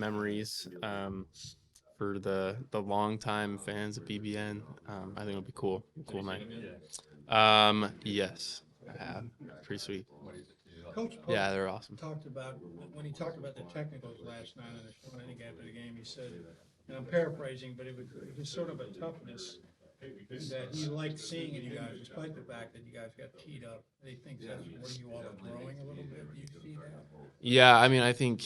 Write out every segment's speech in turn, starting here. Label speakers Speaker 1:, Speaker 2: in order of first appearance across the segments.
Speaker 1: memories for the longtime fans of BBN. I think it'll be cool. Cool night. Yes, I have. Pretty sweet.
Speaker 2: Coach Pope
Speaker 1: Yeah, they're awesome.
Speaker 2: talked about, when he talked about the technicals last night on the show, I think after the game, he said, and I'm paraphrasing, but it was sort of a toughness that he liked seeing in you guys, despite the fact that you guys got teed up. He thinks that's where you all are growing a little bit. Do you see that?
Speaker 1: Yeah, I mean, I think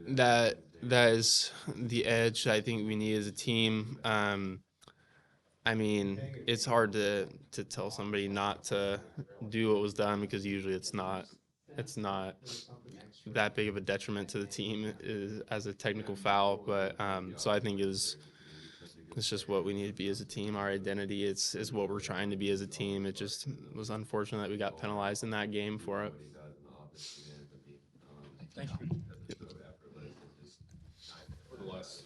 Speaker 1: that is the edge I think we need as a team. I mean, it's hard to tell somebody not to do what was done because usually it's not that big of a detriment to the team as a technical foul. But so I think it's just what we need to be as a team. Our identity is what we're trying to be as a team. It just was unfortunate that we got penalized in that game for it.
Speaker 2: Thank you.
Speaker 3: For the last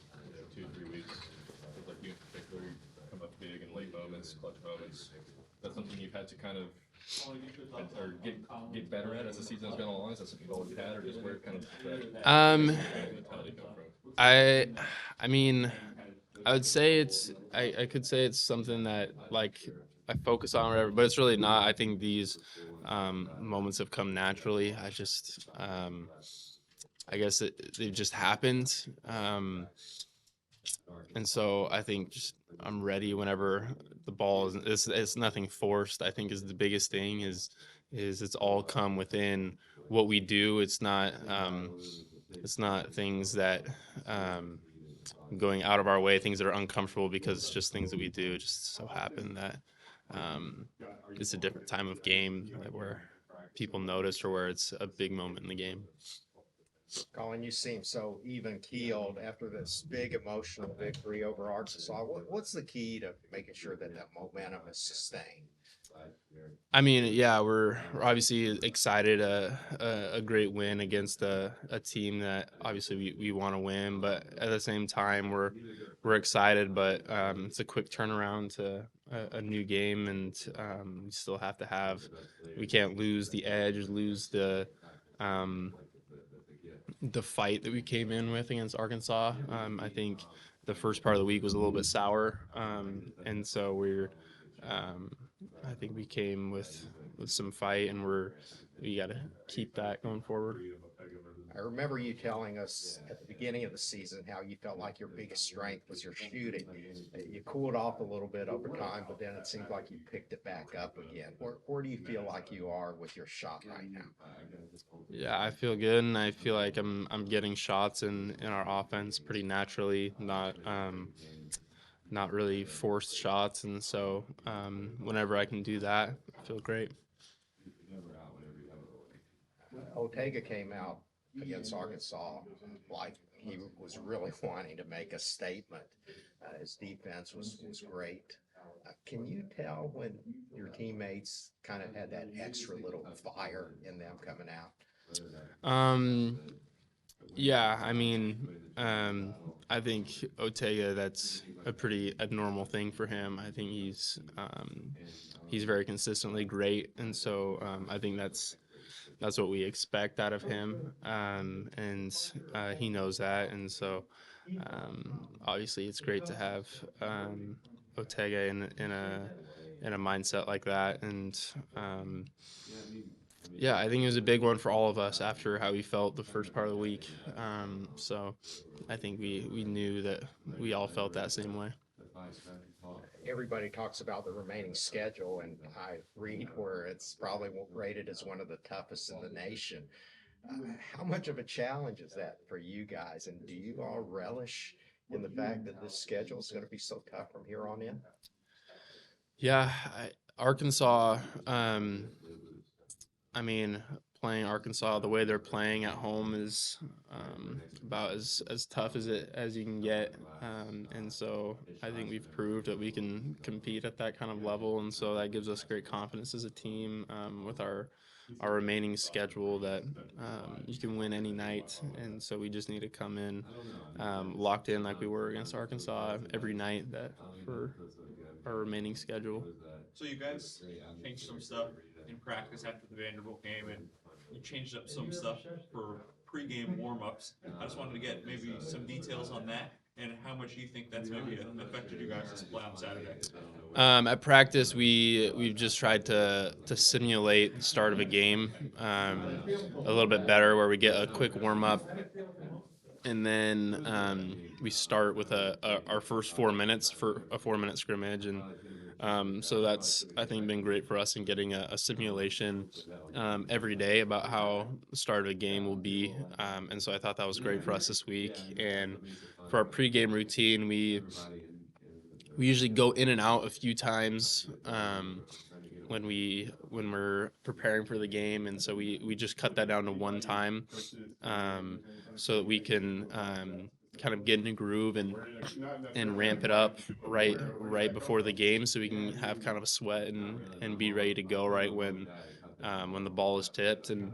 Speaker 3: 2 3 weeks, I feel like you in particular come up big in late moments, clutch moments. That's something you've had to kind of or get better at as the season has gone along. Is that something you've always had, or just where kind of that mentality come from?
Speaker 1: I mean, I would say I could say it's something that like I focus on or whatever, but it's really not. I think these moments have come naturally. I guess they've just happened. And so I think just I'm ready whenever the ball is. It's nothing forced. I think is the biggest thing is it's all come within what we do. It's not things that going out of our way, things that are uncomfortable because it's just things that we do. It just so happen that it's a different time of game where people notice or where it's a big moment in the game.
Speaker 4: Collin, you seem so even keeled after this big emotional victory over Arkansas. What's the key to making sure that that momentum is sustained?
Speaker 1: I mean, yeah, we're obviously excited. A great win against a team that obviously we want to win, but at the same time we're excited. But it's a quick turnaround to a new game, and we still have to have. We can't lose the edge, lose um, the fight that we came in with against Arkansas. I think the first part of the week was a little bit sour, and so um, I think we came with some fight, and we got to keep that going forward.
Speaker 4: I remember you telling us at the beginning of the season how you felt like your biggest strength was your shooting. You cooled off a little bit over time, but then it seemed like you picked it back up again. Where do you feel like you are with your shot right now?
Speaker 1: Yeah, I feel good, and I feel like I'm getting shots in our offense pretty naturally, not really forced shots, and so whenever I can do that, I feel great.
Speaker 4: Ortega came out against Arkansas like he was really wanting to make a statement. His defense was great. Can you tell when your teammates kind of had that extra little fire in them coming out?
Speaker 1: Um, yeah, I mean, I think Ortega, that's a pretty abnormal thing for him. I think he's very consistently great, and so I think that's what we expect out of him, and he knows that, and so obviously it's great to have Ortega in a mindset like that, and yeah, I think it was a big one for all of us after how we felt the first part of the week. So I think we knew that we all felt that same way.
Speaker 4: Everybody talks about the remaining schedule, and I read where it's probably rated as one of the toughest in the nation. How much of a challenge is that for you guys? And do you all relish in the fact that this schedule is going to be so tough from here on in?
Speaker 1: Yeah, Arkansas. I mean, playing Arkansas the way they're playing at home is about as tough as you can get, and so I think we've proved that we can compete at that kind of level, and so that gives us great confidence as a team with our remaining schedule that you can win any night, and so we just need to come in locked in like we were against Arkansas every night that for our remaining schedule.
Speaker 5: So you guys changed some stuff in practice after the Vanderbilt game, and you changed up some stuff for pregame warm-ups. I just wanted to get maybe some details on that and how much you think that's maybe affected you guys' play on Saturday.
Speaker 1: At practice, we've just tried to simulate the start of a game a little bit better, where we get a quick warm up, and then we start with our first 4 minutes for a 4 minute scrimmage, and so that's, I think, been great for us in getting a simulation every day about how the start of a game will be, and so I thought that was great for us this week. And for our pregame routine, we usually go in and out a few times when we're preparing for the game, and so we just cut that down to one time, so that we can kind of get in a groove and ramp it up right before the game, so we can have kind of a sweat and be ready to go right when the ball is tipped. And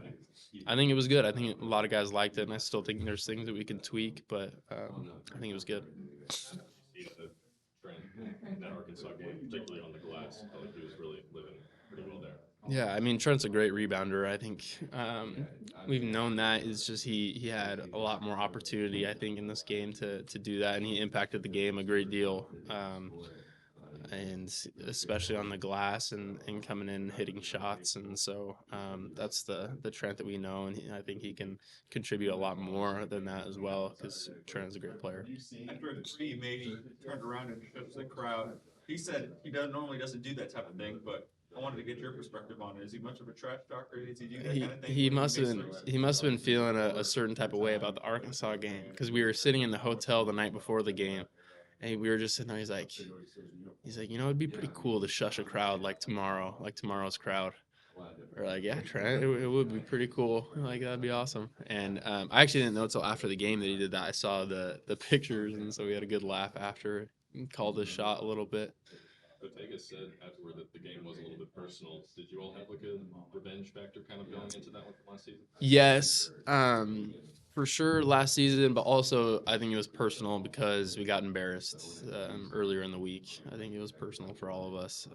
Speaker 1: I think it was good. I think a lot of guys liked it, and I still think there's things that we can tweak, but I think it was good.
Speaker 3: Trent in that Arkansas game, particularly on the glass. I think he was really living pretty well there.
Speaker 1: Yeah, I mean, Trent's a great rebounder. I think we've known that. It's just he had a lot more opportunity, I think, in this game to do that, and he impacted the game a great deal, and especially on the glass and coming in hitting shots. And so that's the Trent that we know, and I think he can contribute a lot more than that as well, because Trent's a great player.
Speaker 5: After a three you made, he turned around and showed the crowd. He said he normally doesn't do that type of thing, but I wanted to get your perspective on it. Is he much of a trash talker? Does he do that kind of thing?
Speaker 1: He must have been feeling a certain type of way about the Arkansas game, because we were sitting in the hotel the night before the game, and we were just sitting there. He's like, it'd be pretty cool to shush a crowd like tomorrow's crowd. We're like, yeah, Trent, it would be pretty cool. Like, that'd be awesome. And I actually didn't know until after the game that he did that. I saw the pictures, and so we had a good laugh after. Called his shot a little bit.
Speaker 3: Ortega said afterward that the game was a little bit personal. Did you all have like a revenge factor kind of going into that one from last season?
Speaker 1: Yes, for sure last season, but also I think it was personal because we got embarrassed earlier in the week. I think it was personal for all of us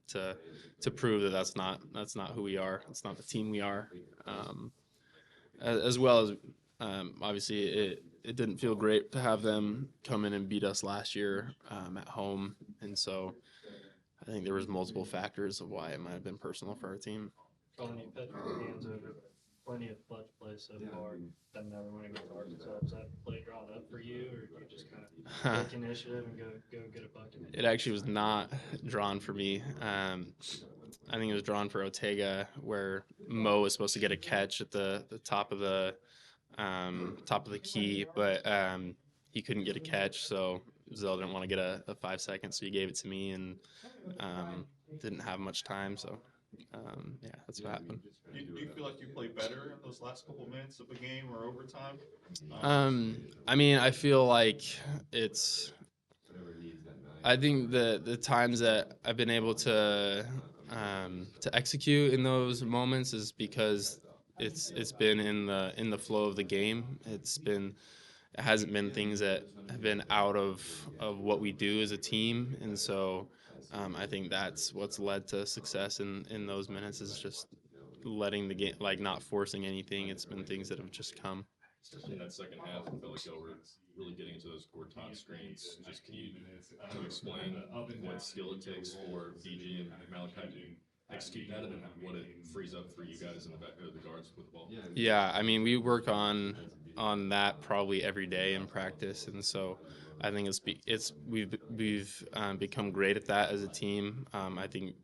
Speaker 1: to prove that that's not who we are. It's not the team we are. As well as obviously it didn't feel great to have them come in and beat us last year at home, and so I think there was multiple factors of why it might have been personal for our team.
Speaker 6: Collin, you've had your hands over plenty of clutch plays so far. Doesn't matter when it goes to Arkansas. Is that play drawn up for you, or do you just kind of take initiative and go get a bucket?
Speaker 1: It actually was not drawn for me. I think it was drawn for Ortega, where Mo was supposed to get a catch at the top of the key, but he couldn't get a catch, so Zell didn't want to get a 5 seconds, so he gave it to me, and didn't have much time, so yeah, that's what happened.
Speaker 5: Do you feel like you played better in those last couple of minutes of the game or overtime?
Speaker 1: I mean, I feel like I think the times that I've been able to execute in those moments is because it's been in the flow of the game. It hasn't been things that have been out of what we do as a team, and so I think that's what's led to success in those minutes, is just letting the game, like, not forcing anything. It's been things that have just come.
Speaker 3: In that second half, I felt like y'all were really getting into those court top screens. Just can you explain what skill it takes for BG and Malachi to execute that, and then what it frees up for you guys in the back of the guards with the ball?
Speaker 1: Yeah, I mean, we work on that probably every day in practice, and so I think we've become great at that as a team. I think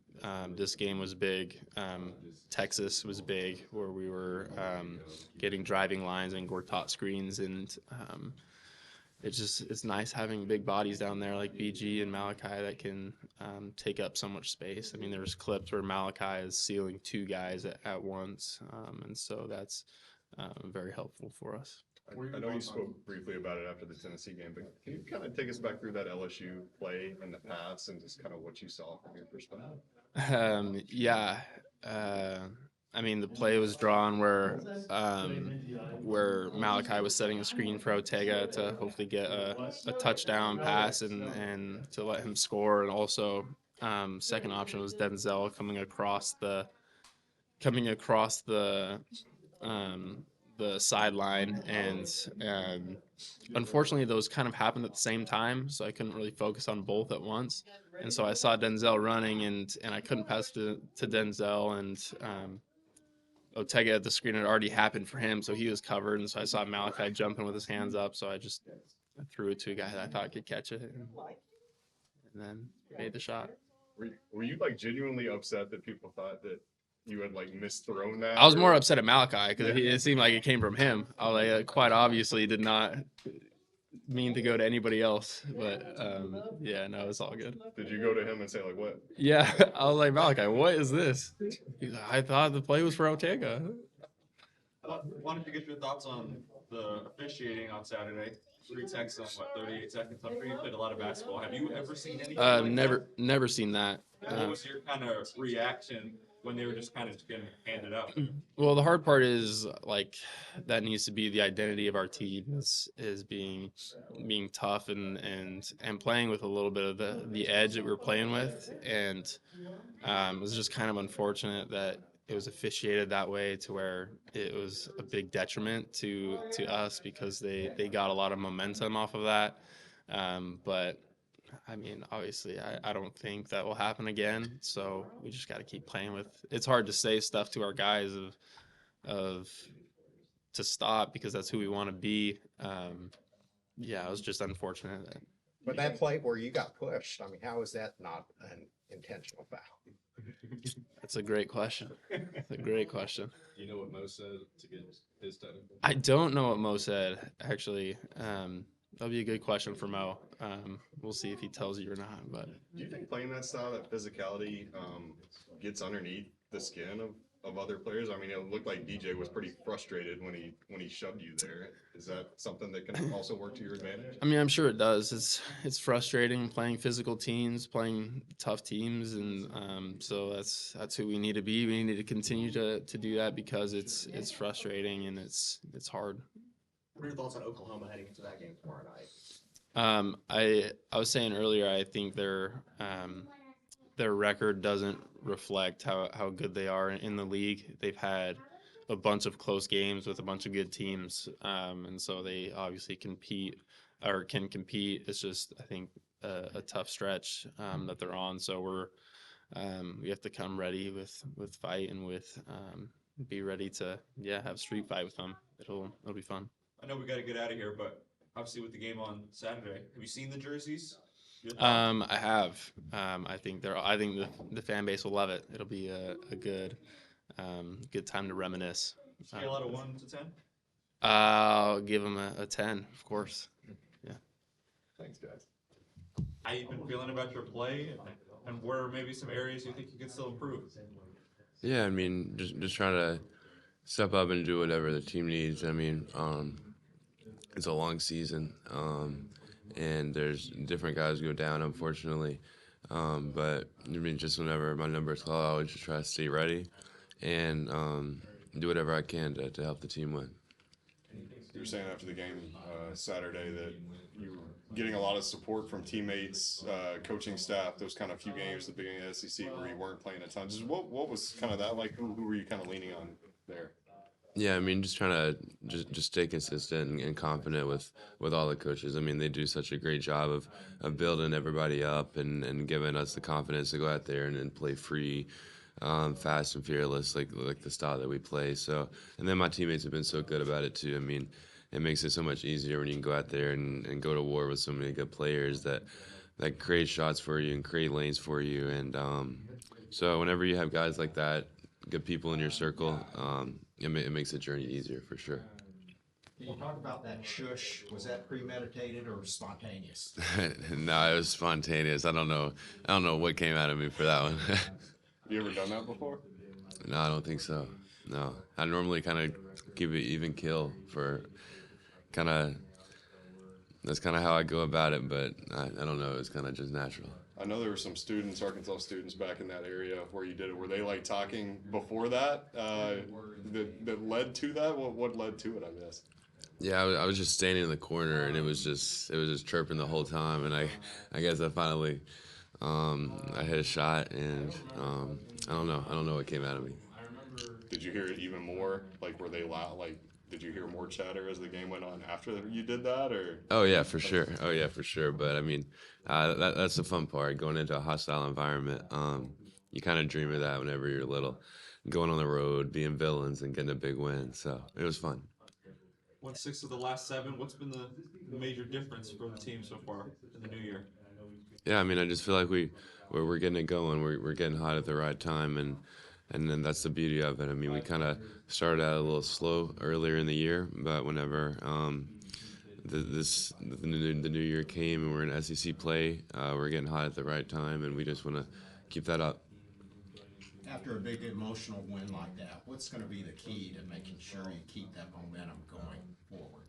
Speaker 1: this game was big. Texas was big, where we were getting driving lines and Gortat screens, and it's nice having big bodies down there like BG and Malachi that can take up so much space. I mean, there's clips where Malachi is sealing two guys at once, and so that's very helpful for us.
Speaker 7: I know you spoke briefly about it after the Tennessee game, but can you kind of take us back through that LSU play in the past and just kind of what you saw from your perspective?
Speaker 1: Yeah. I mean, the play was drawn where Malachi was setting a screen for Ortega to hopefully get a touchdown pass and to let him score, and also second option was Denzel coming across the the sideline, and unfortunately, those kind of happened at the same time, so I couldn't really focus on both at once. And so I saw Denzel running, and I couldn't pass to Denzel, and Otega at the screen had already happened for him, so he was covered, and so I saw Malachi jumping with his hands up, so I threw it to a guy that I thought could catch it, and then made the shot.
Speaker 7: Were you like genuinely upset that people thought that you had like misthrown that?
Speaker 1: I was more
Speaker 7: or-
Speaker 1: upset at Malachi because it seemed like it came from him. I was like, quite obviously did not mean to go to anybody else, but yeah, no, it's all good.
Speaker 7: Did you go to him and say like what?
Speaker 1: Yeah, I was like, Malachi, what is this? He's like, I thought the play was for Ortega.
Speaker 5: Wanted to get your thoughts on the officiating on Saturday. 3 texts on 38 seconds. I'm sure you played a lot of basketball. Have you ever seen anything like
Speaker 1: Never seen that.
Speaker 5: that? What was your kind of reaction when they were just kind of getting handed out?
Speaker 1: Well, the hard part is like that needs to be the identity of our team is being tough and playing with a little bit of the edge that we were playing with, and it was just kind of unfortunate that it was officiated that way to where it was a big detriment to us because they got a lot of momentum off of that. But I mean, obviously, I don't think that will happen again. So we just got to keep playing with. It's hard to say stuff to our guys of to stop because that's who we want to be. Yeah, it was just unfortunate.
Speaker 4: But that play where you got pushed, I mean, how is that not an intentional foul?
Speaker 1: That's a great question. That's a great question.
Speaker 3: Do you know what Mo said to get his technical?
Speaker 1: I don't know what Mo said, actually. That'll be a good question for Mo. We'll see if he tells you or not. But
Speaker 7: Do you think playing that style, that physicality, gets underneath the skin of other players? I mean, it looked like DJ was pretty frustrated when he shoved you there. Is that something that can also work to your advantage?
Speaker 1: I mean, I'm sure it does. It's frustrating playing physical teams, playing tough teams, and so that's who we need to be. We need to continue to do that because it's frustrating and it's hard.
Speaker 8: What are your thoughts on Oklahoma heading into that game tomorrow night?
Speaker 1: I was saying earlier, I think their record doesn't reflect how good they are in the league. They've had a bunch of close games with a bunch of good teams, and so they obviously can compete. It's just I think a tough stretch that they're on. So we have to come ready with fight and with be ready to have street fight with them. It'll be fun.
Speaker 5: I know we got to get out of here, but obviously with the game on Saturday, have you seen the jerseys? Your thoughts?
Speaker 1: I have. I think the fan base will love it. It'll be a good time to reminisce.
Speaker 5: Scale out of 1 to 10.
Speaker 1: I'll give them a 10, of course. Yeah.
Speaker 7: Thanks, guys.
Speaker 5: How you been feeling about your play, and where are maybe some areas you think you could still improve?
Speaker 9: Yeah, I mean, just trying to step up and do whatever the team needs. I mean, it's a long season, and there's different guys go down, unfortunately. But I mean, just whenever my numbers call, I always just try to stay ready and do whatever I can to help the team win.
Speaker 7: You were saying after the game Saturday that you were getting a lot of support from teammates, coaching staff, those kind of few games at the beginning of the SEC where you weren't playing a ton. Just what was kind of that like? Who were you kind of leaning on there?
Speaker 9: Yeah, I mean, just trying to just stay consistent and confident with all the coaches. I mean, they do such a great job of building everybody up and giving us the confidence to go out there and play free, fast and fearless, like the style that we play. So, and then my teammates have been so good about it too. I mean, it makes it so much easier when you can go out there and go to war with so many good players that create shots for you and create lanes for you. And so whenever you have guys like that, good people in your circle, it makes the journey easier for sure.
Speaker 8: Can you talk about that shush? Was that premeditated or spontaneous?
Speaker 9: No, it was spontaneous. I don't know what came out of me for that one.
Speaker 7: Have you ever done that before?
Speaker 9: No, I don't think so. No, I normally kind of keep it even kill for that's kind of how I go about it, but I don't know. It's kind of just natural.
Speaker 7: I know there were some students, Arkansas students back in that area where you did it. Were they like talking before that that led to that? What led to it, I guess?
Speaker 9: Yeah, I was just standing in the corner, and it was just chirping the whole time, and I guess I finally I hit a shot, and I don't know what came out of me.
Speaker 7: Did you hear it even more? Like were they loud? Like did you hear more chatter as the game went on after you did that, or?
Speaker 9: Oh yeah, for sure. Oh yeah, for sure. But I mean, that's the fun part. Going into a hostile environment, you kind of dream of that whenever you're little, going on the road, being villains, and getting a big win. So it was fun.
Speaker 5: Won 6 of the last 7. What's been the major difference for the team so far in the new year?
Speaker 9: Yeah, I mean, I just feel like we're getting it going. We're getting hot at the right time, and then that's the beauty of it. I mean, we kind of started out a little slow earlier in the year, but whenever the new year came and we're in SEC play, we're getting hot at the right time, and we just want to keep that up.
Speaker 8: After a big emotional win like that, what's going to be the key to making sure you keep that momentum going forward?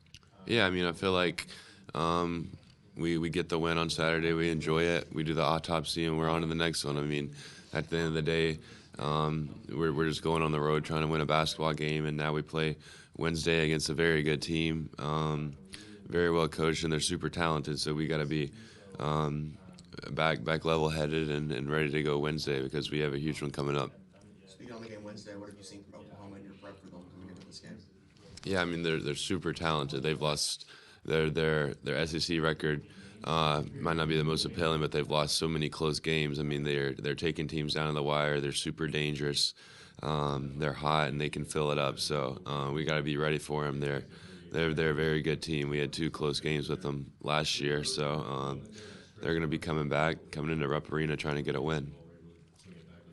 Speaker 9: Yeah, I mean, I feel like we get the win on Saturday, we enjoy it, we do the autopsy, and we're on to the next one. I mean, at the end of the day, we're just going on the road trying to win a basketball game, and now we play Wednesday against a very good team, very well coached, and they're super talented. So we got to be back level headed and ready to go Wednesday because we have a huge one coming up.
Speaker 10: Speaking on the game Wednesday, what have you seen from Oklahoma in your prep for them coming into this game?
Speaker 9: Yeah, I mean they're super talented. They've lost their SEC record. Might not be the most appealing, but they've lost so many close games. I mean, they're taking teams down to the wire. They're super dangerous. They're hot and they can fill it up. So we got to be ready for them. They're a very good team. We had 2 close games with them last year, so they're going to be coming into Rupp Arena trying to get a win.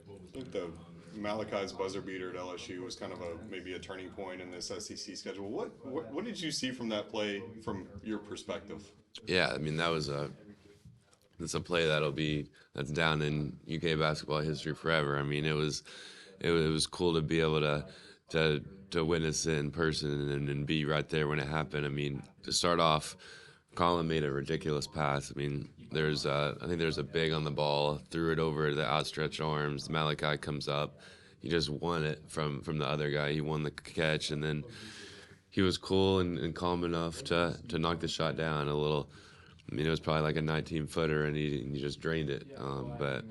Speaker 7: I think the Malachi's buzzer beater at LSU was kind of maybe a turning point in this SEC schedule. What did you see from that play from your perspective?
Speaker 9: Yeah, I mean that's a play that's down in UK basketball history forever. I mean it was cool to be able to witness it in person and be right there when it happened. I mean, to start off, Collin made a ridiculous pass. I mean, I think there's a big on the ball, threw it over the outstretched arms. Malachi comes up. He just won it from the other guy. He won the catch, and then he was cool and calm enough to knock the shot down a little. I mean, it was probably like a 19-footer, and he just drained it. But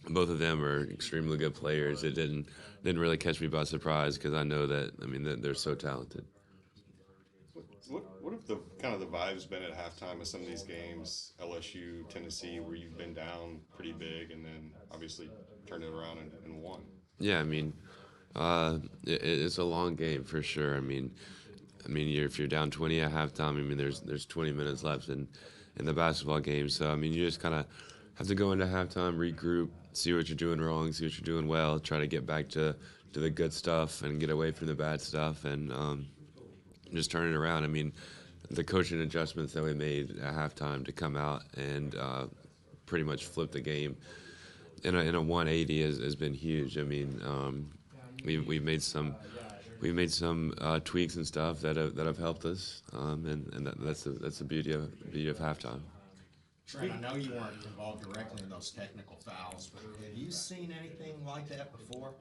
Speaker 9: both of them are extremely good players. It didn't really catch me by surprise because I know that, I mean, they're so talented.
Speaker 7: What have the kind of the vibes been at halftime of some of these games, LSU, Tennessee, where you've been down pretty big and then obviously turned it around and won?
Speaker 9: Yeah, I mean, it's a long game for sure. I mean, if you're down 20 at halftime, I mean, there's 20 minutes left in the basketball game. So I mean, you just kind of have to go into halftime, regroup, see what you're doing wrong, see what you're doing well, try to get back to the good stuff and get away from the bad stuff, and just turn it around. I mean, the coaching adjustments that we made at halftime to come out and pretty much flip the game in a 180 has been huge. I mean, we've made some tweaks and stuff that have helped us, and that's the beauty of halftime.
Speaker 8: Trent, I know you weren't involved directly in those technical fouls, but have you seen anything like that before?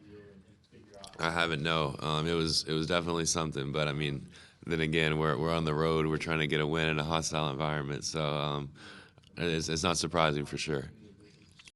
Speaker 9: I haven't. No. It was definitely something, but I mean, then again, we're on the road. We're trying to get a win in a hostile environment, so it's not surprising for sure.